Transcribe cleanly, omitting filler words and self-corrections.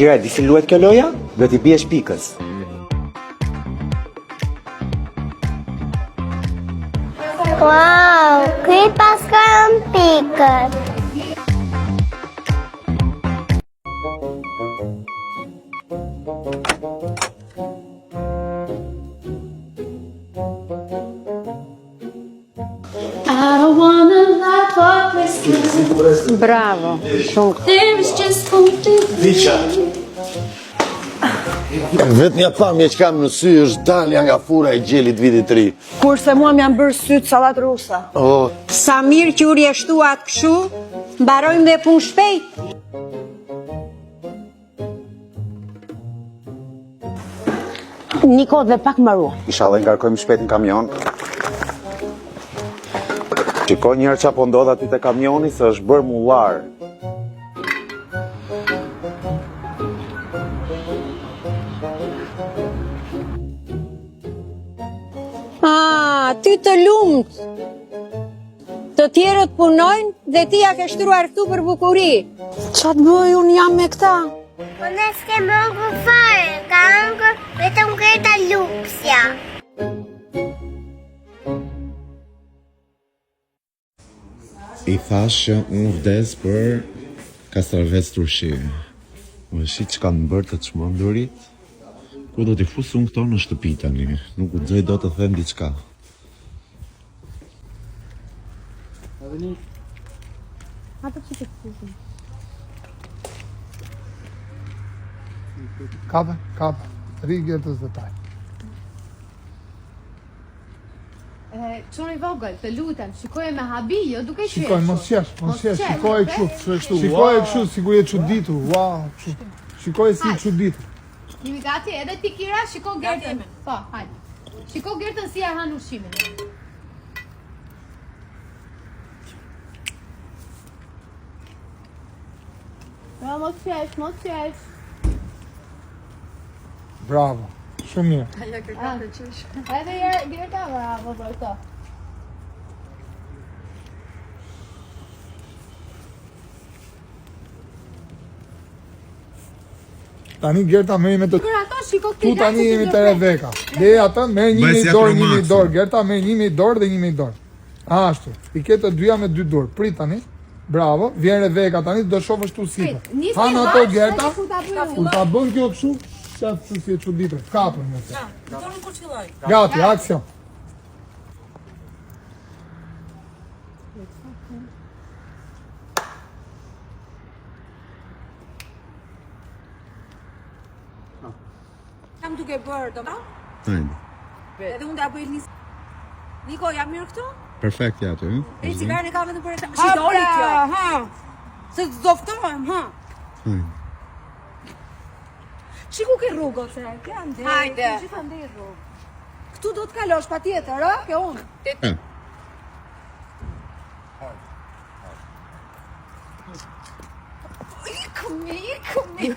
Kira, di si luhet kjo loja? Do t'i biesh pikës. Wow, këj pas ka në pikët. Bravo, shumë. Vetë një thamje që kam në sy është dalja nga fura e gjelit vitit të ri. Kurse mua m'janë bërë sytë sallat rusa. Sa mirë që u rjeshtuat këshu, mbarojmë dhe punë shpejt. Niko dhe pak mbarua. Inshallah ngarkojmë shpejt në kamion. Shiko njerë që apo ndodh aty te kamioni se është bërë mullar. Ty të lumt. Të tjerët punojnë dhe ti ja ke shtruar këtu për bukuri. Qa të bëj, unë jam me këta. Po në s'ke më ngu fare, ka ngu vetëm Greta Lupsja. I thash që unë vdes për kastravet turshi. Më shit që kanë bërë të çmendurit. Ku do t'i fusë unë këto në shtëpi tani. Nuk u dzoj do të them diçka. Kape, rigër të zëtaj. Çoni vogël, të lutem, shikoje me habi, jo duke qesh. Shikoj, mos qesh, shikoj kështu. Shikoj kështu, sigur je çuditur. Wow, shikoj si çuditur. Jemi gati, edhe ti Kira, shiko Gertën. Po, hajde. Shiko Gertën si e han ushqimin. Ja, mos qesh. Bravo, shumë mirë. Edhe Gerta, bravo për to. Tani Gerta merri me të... Për ato shiko Tu tani jemi të reveka. Dhe atë merr 1000 dorë, Gerta merr 1000 dorë dhe 1000 dorë. Ashtu, i ke të dyja me 2 dorë. Prit tani. Bravo, vjen Reveka tani, do shofësh tu sipër. Han ato Gerta. Kur ta bën kjo kështu, çfarë si e çuditur. Kapën më të. Tonë kur filloj. Gati, aksion. Jam duke bërë, do më? Edhe unë da bëj lisë. Niko, jam mirë këtu? Perfekt ja aty, E cigarën e ka vetëm për e shë doli kjo. Se të zoftojmë, Shiku ke rrugë, ose, ke ande. Hajde. Gjithë ande i rrugë. Këtu do të kalosh pa tjetër, ke unë. ikumi.